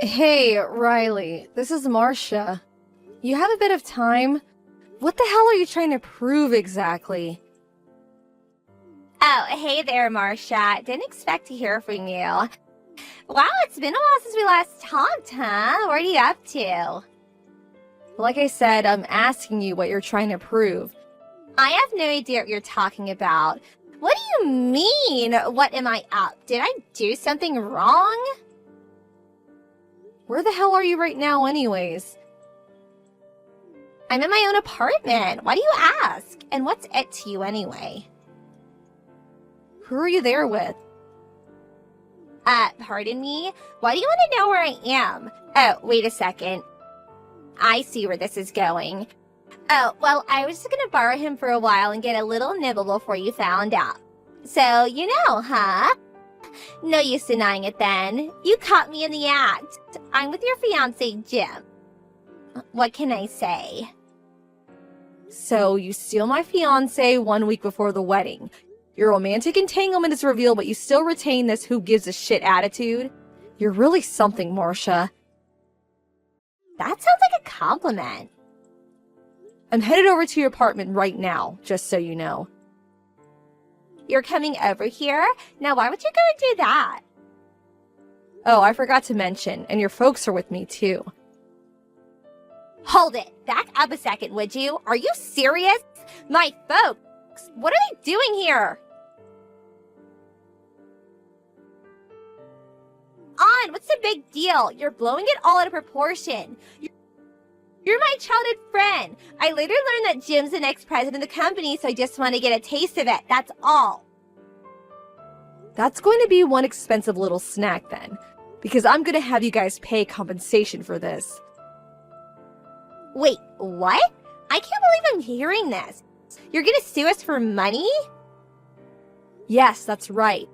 Hey, Riley, this is Marcia. You have a bit of time? What the hell are you trying to prove exactly? Oh, hey there, Marcia. Didn't expect to hear from you. Wow, it's been a while since we last talked, huh? What are you up to? Like I said, I'm asking you what you're trying to prove. I have no idea what you're talking about. What do you mean, what am I up? Did I do something wrong? Where the hell are you right now anyways? I'm in my own apartment. Why do you ask? And what's it to you anyway? Who are you there with? Pardon me? Why do you want to know where I am? Oh, wait a second. I see where this is going. Oh, well, I was just gonna borrow him for a while and get a little nibble before you found out. So, you know, huh? No use denying it then. You caught me in the act. I'm with your fiancé, Jim. What can I say? So, you steal my fiancé 1 week before the wedding. Your romantic entanglement is revealed, but you still retain this who gives a shit attitude? You're really something, Marcia. That sounds like a compliment. I'm headed over to your apartment right now, just so you know. You're coming over here? Now why would you go and do that? Oh, I forgot to mention, and your folks are with me too. Hold it! Back up a second, would you? Are you serious? My folks! What are they doing here? On! What's the big deal? You're blowing it all out of proportion. You're my childhood friend. I later learned that Jim's the next president of the company, so I just want to get a taste of it. That's all. That's going to be one expensive little snack then, because I'm going to have you guys pay compensation for this. Wait, what? I can't believe I'm hearing this. You're going to sue us for money? Yes, that's right.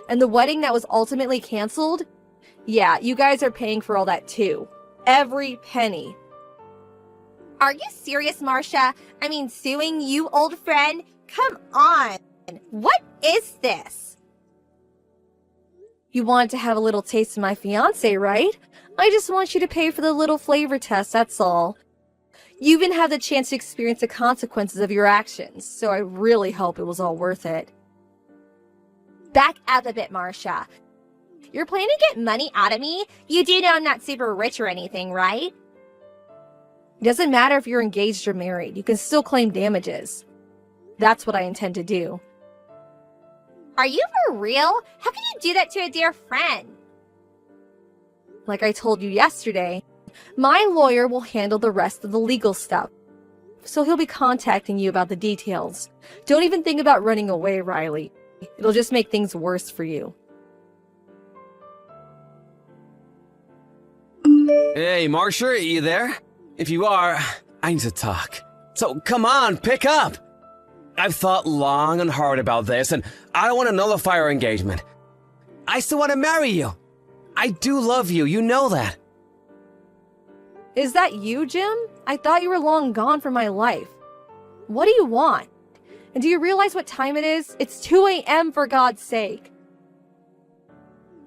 And the wedding that was ultimately canceled? Yeah, you guys are paying for all that too. Every penny. Are you serious, Marcia? I mean, suing you, old friend? Come on. What is this? You wanted to have a little taste of my fiancé, right? I just want you to pay for the little flavor test, that's all. You even have the chance to experience the consequences of your actions, so I really hope it was all worth it. Back up a bit, Marcia. You're planning to get money out of me? You do know I'm not super rich or anything, right? It doesn't matter if you're engaged or married, you can still claim damages. That's what I intend to do. Are you for real? How can you do that to a dear friend? Like I told you yesterday, my lawyer will handle the rest of the legal stuff. So he'll be contacting you about the details. Don't even think about running away, Riley. It'll just make things worse for you. Hey, Marcia, are you there? If you are, I need to talk. So come on, pick up! I've thought long and hard about this, and I don't want to nullify our engagement. I still want to marry you. I do love you, you know that. Is that you, Jim? I thought you were long gone from my life. What do you want? And do you realize what time it is? It's 2 a.m. for God's sake.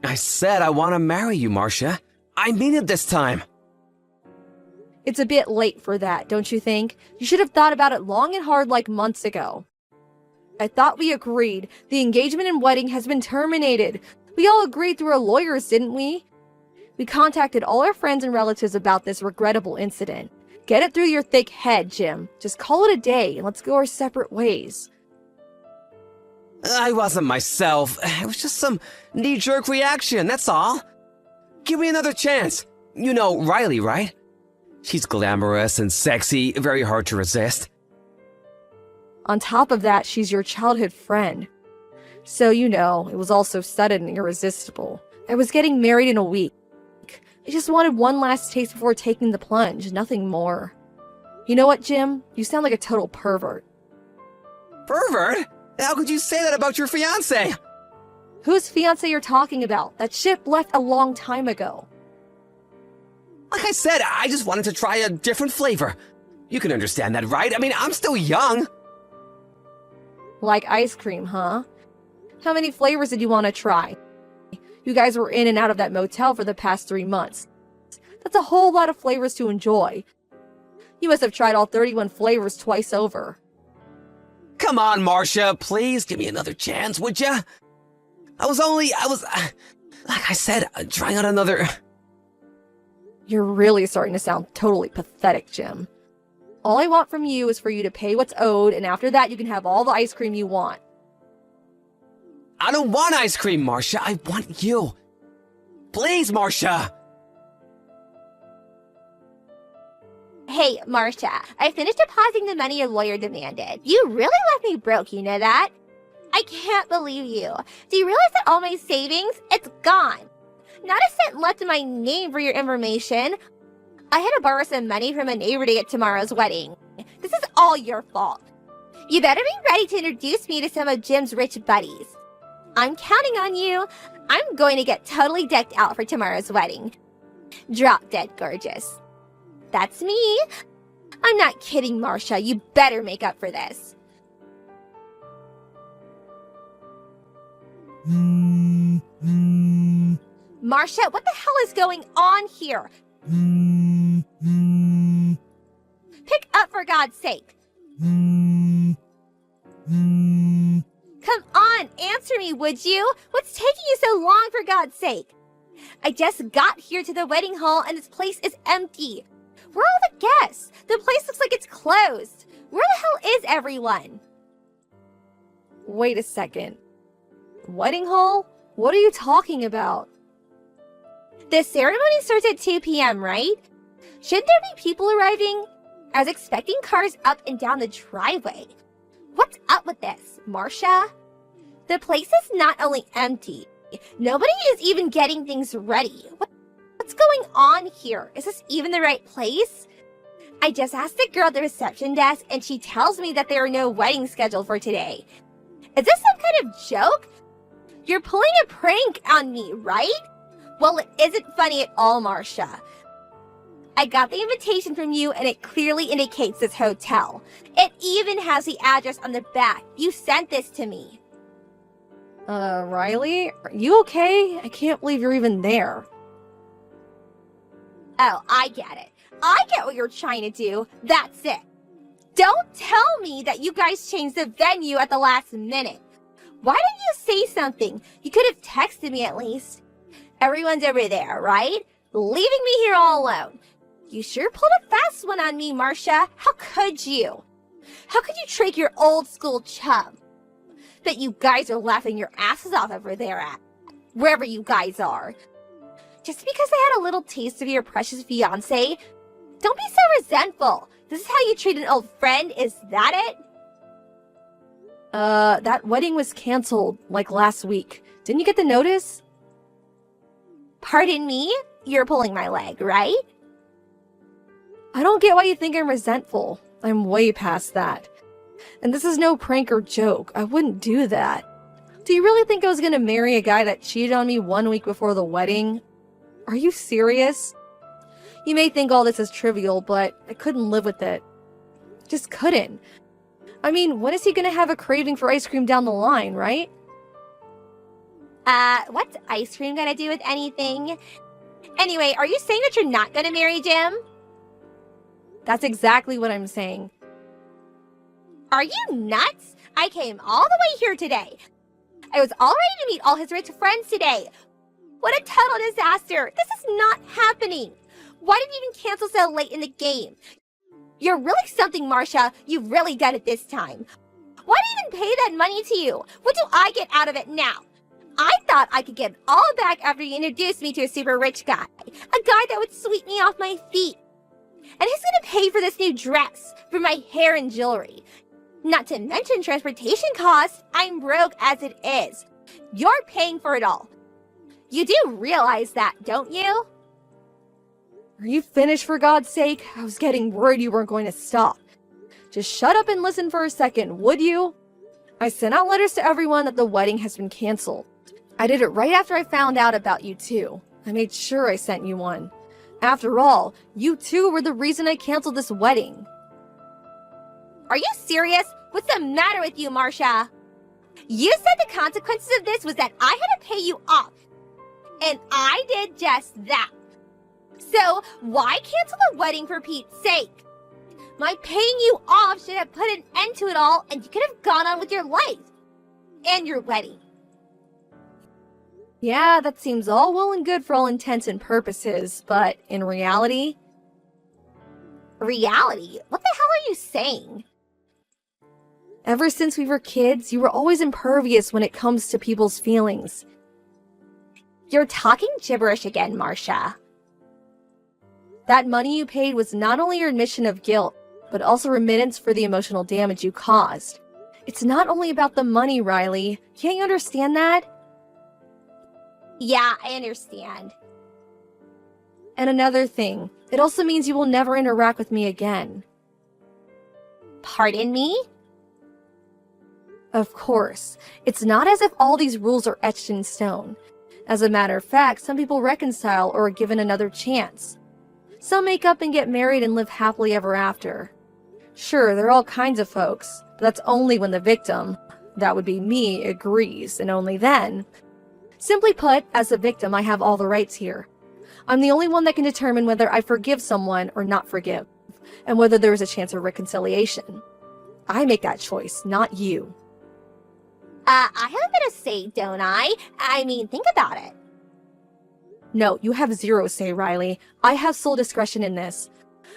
I said I want to marry you, Marcia. I mean it this time. It's a bit late for that, don't you think? You should have thought about it long and hard like months ago. I thought we agreed. The engagement and wedding has been terminated. We all agreed through our lawyers, didn't we? We contacted all our friends and relatives about this regrettable incident. Get it through your thick head, Jim. Just call it a day and let's go our separate ways. I wasn't myself. It was just some knee-jerk reaction, that's all. Give me another chance. You know Riley, right? She's glamorous and sexy, very hard to resist. On top of that, she's your childhood friend. So, you know, it was all so sudden and irresistible. I was getting married in a week. I just wanted one last taste before taking the plunge, nothing more. You know what, Jim? You sound like a total pervert. Pervert? How could you say that about your fiancé? Whose fiancé you're talking about? That ship left a long time ago. Like I said, I just wanted to try a different flavor. You can understand that, right? I mean, I'm still young. Like ice cream, huh? How many flavors did you want to try? You guys were in and out of that motel for the past 3 months. That's a whole lot of flavors to enjoy. You must have tried all 31 flavors twice over. Come on, Marcia, please give me another chance, would ya? Like I said, trying out another... You're really starting to sound totally pathetic, Jim. All I want from you is for you to pay what's owed, and after that you can have all the ice cream you want. I don't want ice cream, Marcia. I want you. Please, Marcia. Hey, Marcia, I finished depositing the money your lawyer demanded. You really left me broke, you know that? I can't believe you. Do you realize that all my savings, it's gone? Not a cent left in my name for your information. I had to borrow some money from a neighbor to get tomorrow's wedding. This is all your fault. You better be ready to introduce me to some of Jim's rich buddies. I'm counting on you. I'm going to get totally decked out for tomorrow's wedding. Drop dead gorgeous. That's me. I'm not kidding, Marcia. You better make up for this. Marcia, what the hell is going on here? Pick up, for God's sake. Come on, answer me, would you? What's taking you so long, for God's sake? I just got here to the wedding hall and this place is empty. Where are all the guests? The place looks like it's closed. Where the hell is everyone? Wait a second. Wedding hall? What are you talking about? The ceremony starts at 2 p.m., right? Shouldn't there be people arriving? I was expecting cars up and down the driveway. What's up with this, Marcia? The place is not only empty, nobody is even getting things ready. What's going on here? Is this even the right place? I just asked the girl at the reception desk and she tells me that there are no weddings scheduled for today. Is this some kind of joke? You're pulling a prank on me, right? Well, it isn't funny at all, Marcia. I got the invitation from you and it clearly indicates this hotel. It even has the address on the back. You sent this to me. Riley? Are you okay? I can't believe you're even there. Oh, I get it. I get what you're trying to do. That's it. Don't tell me that you guys changed the venue at the last minute. Why didn't you say something? You could have texted me at least. Everyone's over there, right? Leaving me here all alone. You sure pulled a fast one on me, Marcia. How could you? How could you trick your old school chum? Bet you guys are laughing your asses off over there at wherever you guys are. Just because I had a little taste of your precious fiancé, don't be so resentful. This is how you treat an old friend, is that it? That wedding was canceled, like last week. Didn't you get the notice? Pardon me? You're pulling my leg, right? I don't get why you think I'm resentful. I'm way past that. And this is no prank or joke. I wouldn't do that. Do you really think I was gonna marry a guy that cheated on me 1 week before the wedding? Are you serious? You may think all this is trivial, but I couldn't live with it. Just couldn't. I mean, when is he gonna have a craving for ice cream down the line, right? What's ice cream gonna do with anything? Anyway, are you saying that you're not gonna marry Jim? That's exactly what I'm saying. Are you nuts? I came all the way here today. I was all ready to meet all his rich friends today. What a total disaster. This is not happening. Why did you even cancel so late in the game? You're really something, Marcia. You've really done it this time. Why did I even pay that money to you? What do I get out of it now? I thought I could get it all back after you introduced me to a super rich guy. A guy that would sweep me off my feet. And he's gonna pay for this new dress, for my hair and jewelry. Not to mention transportation costs. I'm broke as it is. You're paying for it all. You do realize that, don't you? Are you finished, for God's sake? I was getting worried you weren't going to stop. Just shut up and listen for a second, would you? I sent out letters to everyone that the wedding has been canceled. I did it right after I found out about you two. I made sure I sent you one. After all, you two were the reason I canceled this wedding. Are you serious? What's the matter with you, Marcia? You said the consequences of this was that I had to pay you off. And I did just that. So why cancel the wedding for Pete's sake? My paying you off should have put an end to it all, and you could have gone on with your life. And your wedding. Yeah, that seems all well and good for all intents and purposes, but in reality... Reality? What the hell are you saying? Ever since we were kids, you were always impervious when it comes to people's feelings. You're talking gibberish again, Marcia. That money you paid was not only your admission of guilt, but also remittance for the emotional damage you caused. It's not only about the money, Riley. Can't you understand that? Yeah, I understand. And another thing, it also means you will never interact with me again. Pardon me? Of course. It's not as if all these rules are etched in stone. As a matter of fact, some people reconcile or are given another chance. Some make up and get married and live happily ever after. Sure, there are all kinds of folks, but that's only when the victim, that would be me, agrees, and only then. Simply put, as a victim, I have all the rights here. I'm the only one that can determine whether I forgive someone or not forgive, and whether there is a chance of reconciliation. I make that choice, not you. I have a bit of say, don't I? I mean, think about it. No, you have zero say, Riley. I have sole discretion in this.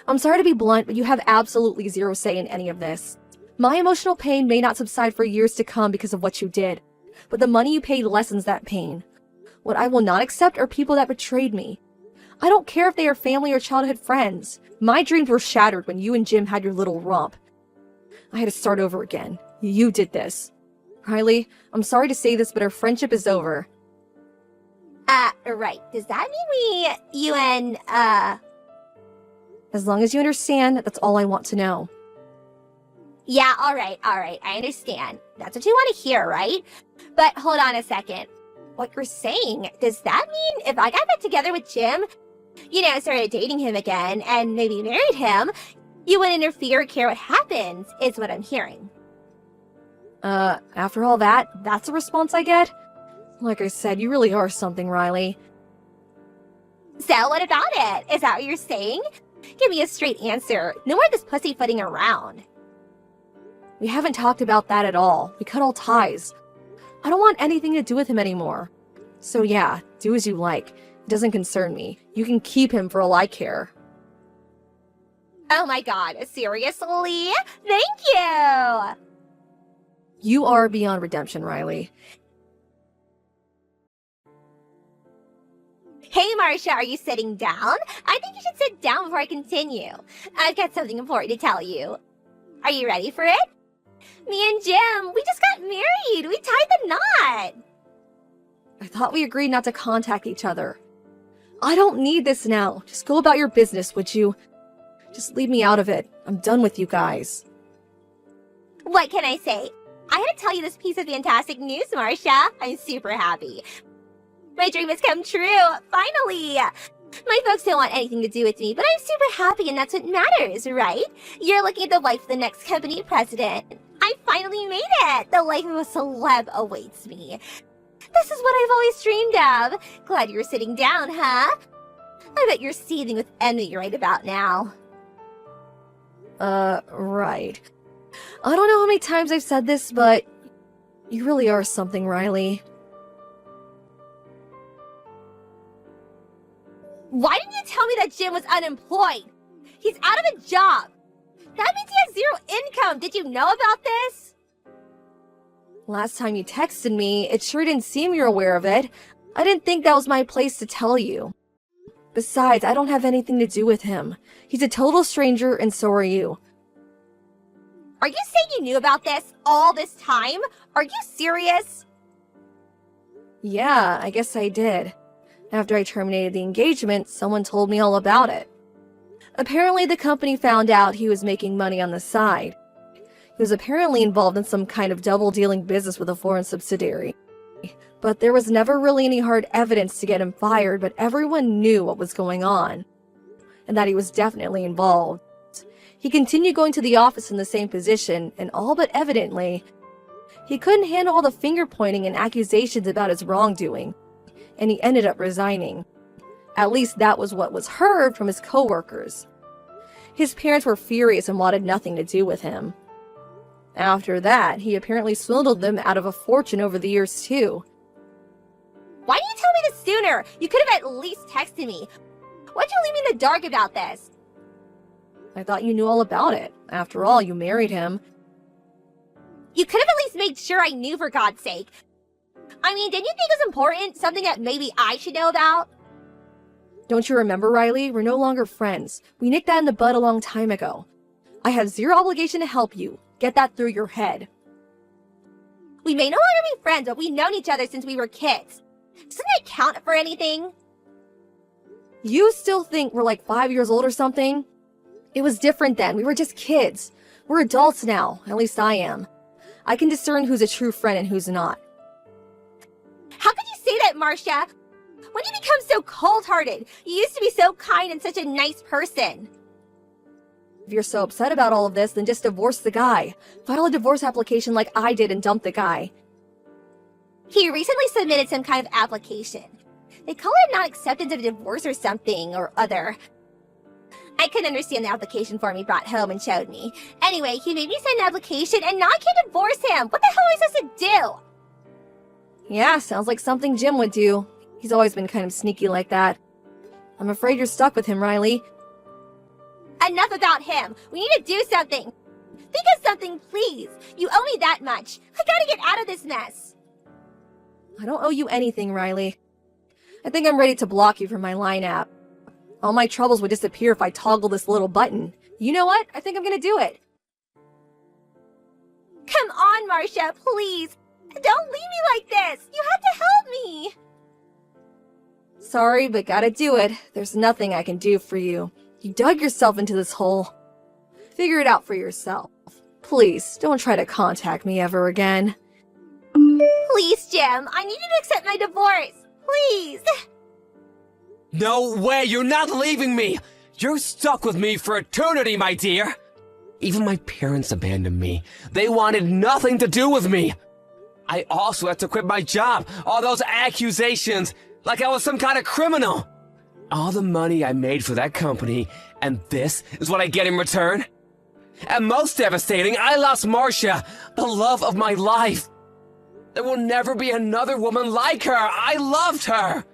I'm sorry to be blunt, but you have absolutely zero say in any of this. My emotional pain may not subside for years to come because of what you did, but the money you paid lessens that pain. What I will not accept are people that betrayed me. I don't care if they are family or childhood friends. My dreams were shattered when you and Jim had your little romp. I had to start over again. You did this. Riley, I'm sorry to say this, but our friendship is over. Right. Does that mean you and, As long as you understand, that's all I want to know. Yeah, alright, I understand. That's what you want to hear, right? But hold on a second. What you're saying, does that mean if I got back together with Jim, started dating him again, and maybe married him, you wouldn't interfere or care what happens, is what I'm hearing. After all that, that's the response I get? Like I said, you really are something, Riley. So what about it? Is that what you're saying? Give me a straight answer. No more of this pussyfooting around. We haven't talked about that at all. We cut all ties. I don't want anything to do with him anymore. So yeah, do as you like. It doesn't concern me. You can keep him for all I care. Oh my god, seriously? Thank you! You are beyond redemption, Riley. Hey, Marcia, are you sitting down? I think you should sit down before I continue. I've got something important to tell you. Are you ready for it? Me and Jim, we just got married. We tied the knot. I thought we agreed not to contact each other. I don't need this now. Just go about your business, would you? Just leave me out of it. I'm done with you guys. What can I say? I had to tell you this piece of fantastic news, Marcia. I'm super happy. My dream has come true, finally! My folks don't want anything to do with me, but I'm super happy and that's what matters, right? You're looking at the wife of the next company president. I finally made it! The life of a celeb awaits me. This is what I've always dreamed of. Glad you were sitting down, huh? I bet you're seething with envy right about now. Right. I don't know how many times I've said this, but you really are something, Riley. Why didn't you tell me that Jim was unemployed? He's out of a job. That means he has zero income. Did you know about this? Last time you texted me, it sure didn't seem you're aware of it. I didn't think that was my place to tell you. Besides, I don't have anything to do with him. He's a total stranger, and so are you. Are you saying you knew about this all this time? Are you serious? Yeah, I guess I did. After I terminated the engagement, someone told me all about it. Apparently, the company found out he was making money on the side. He was apparently involved in some kind of double-dealing business with a foreign subsidiary. But there was never really any hard evidence to get him fired, but everyone knew what was going on, and that he was definitely involved. He continued going to the office in the same position, and all but evidently, he couldn't handle all the finger-pointing and accusations about his wrongdoing, and he ended up resigning. At least that was what was heard from his coworkers. His parents were furious and wanted nothing to do with him. After that, he apparently swindled them out of a fortune over the years too. Why didn't you tell me this sooner? You could have at least texted me. Why'd you leave me in the dark about this? I thought you knew all about it. After all, you married him. You could have at least made sure I knew, for God's sake. I mean, didn't you think it was important? Something that maybe I should know about? Don't you remember, Riley? We're no longer friends. We nicked that in the bud a long time ago. I have zero obligation to help you. Get that through your head. We may no longer be friends, but we've known each other since we were kids. Doesn't that count for anything? You still think we're like 5 years old or something? It was different then. We were just kids. We're adults now. At least I am. I can discern who's a true friend and who's not. How could you say that, Marcia? When did you become so cold-hearted? You used to be so kind and such a nice person. If you're so upset about all of this, then just divorce the guy. File a divorce application like I did and dump the guy. He recently submitted some kind of application. They call it non-acceptance of divorce or something or other. I couldn't understand the application form he brought home and showed me. Anyway, he made me sign an application and now I can't divorce him. What the hell am I supposed to do? Yeah, sounds like something Jim would do. He's always been kind of sneaky like that. I'm afraid you're stuck with him, Riley. Enough about him. We need to do something. Think of something, please. You owe me that much. I gotta get out of this mess. I don't owe you anything, Riley. I think I'm ready to block you from my Line app. All my troubles would disappear if I toggle this little button. You know what? I think I'm gonna do it. Come on, Marcia, please. Don't leave me like this. You have to help me. Sorry, but gotta do it. There's nothing I can do for you. You dug yourself into this hole. Figure it out for yourself. Please, don't try to contact me ever again. Please, Jim. I need you to accept my divorce. Please. No way, you're not leaving me! You're stuck with me for eternity, my dear! Even my parents abandoned me. They wanted nothing to do with me. I also had to quit my job. All those accusations, like I was some kind of criminal. All the money I made for that company, and this is what I get in return? And most devastating, I lost Marcia, the love of my life. There will never be another woman like her. I loved her.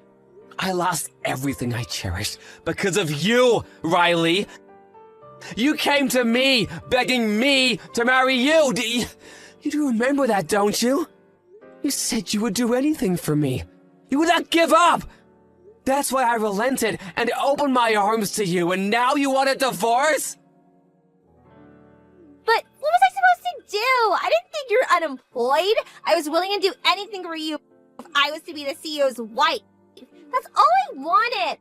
I lost everything I cherished because of you, Riley. You came to me, begging me to marry you. You do remember that, don't you? You said you would do anything for me. You would not give up. That's why I relented and opened my arms to you, and now you want a divorce? But what was I supposed to do? I didn't think you're unemployed. I was willing to do anything for you if I was to be the CEO's wife. That's all I wanted.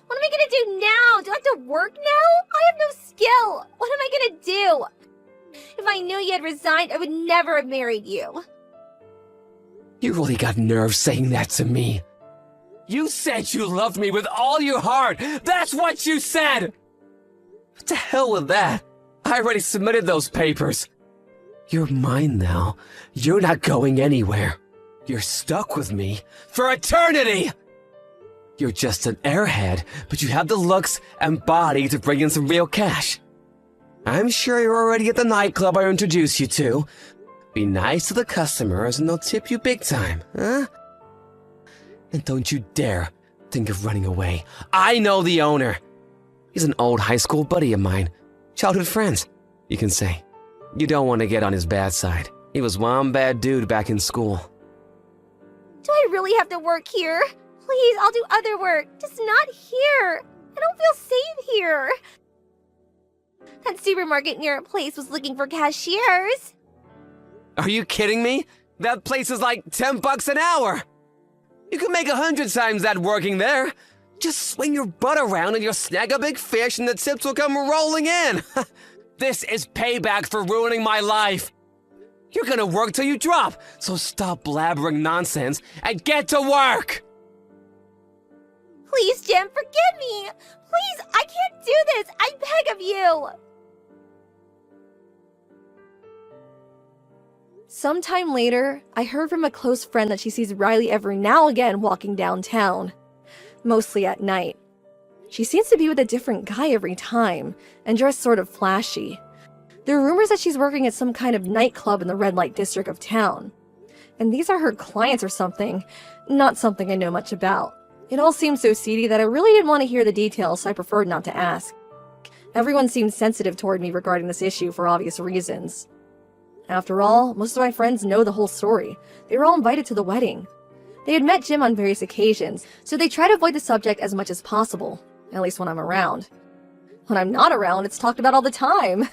What am I gonna do now? Do I have to work now? I have no skill. What am I gonna do? If I knew you had resigned, I would never have married you. You really got nerve saying that to me. You said you loved me with all your heart. That's what you said. What the hell with that? I already submitted those papers. You're mine now. You're not going anywhere. You're stuck with me for eternity. You're just an airhead, but you have the looks and body to bring in some real cash. I'm sure you're already at the nightclub I introduced you to. Be nice to the customers and they'll tip you big time, huh? And don't you dare think of running away. I know the owner. He's an old high school buddy of mine. Childhood friends, you can say. You don't want to get on his bad side. He was one bad dude back in school. Do I really have to work here? Please, I'll do other work. Just not here. I don't feel safe here. That supermarket near our place was looking for cashiers. Are you kidding me? That place is like $10 an hour. You can make 100 times that working there. Just swing your butt around and you'll snag a big fish and the tips will come rolling in. This is payback for ruining my life. You're gonna work till you drop, so stop blabbering nonsense and get to work! Please, Jim, forgive me. Please, I can't do this. I beg of you. Sometime later, I heard from a close friend that she sees Riley every now and again walking downtown. mostly at night. She seems to be with a different guy every time, and dressed sort of flashy. There are rumors that she's working at some kind of nightclub in the red light district of town. And these are her clients or something, not something I know much about. It all seemed so seedy that I really didn't want to hear the details, so I preferred not to ask. Everyone seemed sensitive toward me regarding this issue for obvious reasons. After all, most of my friends know the whole story. They were all invited to the wedding. They had met Jim on various occasions, so they try to avoid the subject as much as possible, at least when I'm around. When I'm not around, it's talked about all the time.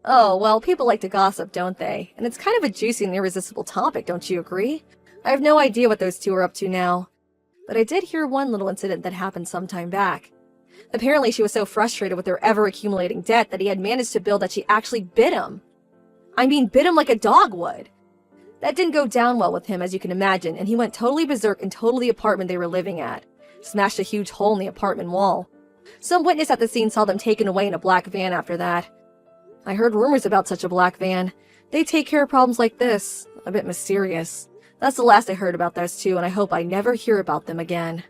Oh, well, people like to gossip, don't they? And it's kind of a juicy and irresistible topic, don't you agree? I have no idea what those two are up to now. But I did hear one little incident that happened some time back. Apparently she was so frustrated with their ever-accumulating debt that he had managed to build that she actually bit him. I mean, bit him like a dog would. That didn't go down well with him, as you can imagine, and he went totally berserk and totaled the apartment they were living at. Smashed a huge hole in the apartment wall. Some witness at the scene saw them taken away in a black van after that. I heard rumors about such a black van. They take care of problems like this. A bit mysterious. That's the last I heard about those two, and I hope I never hear about them again.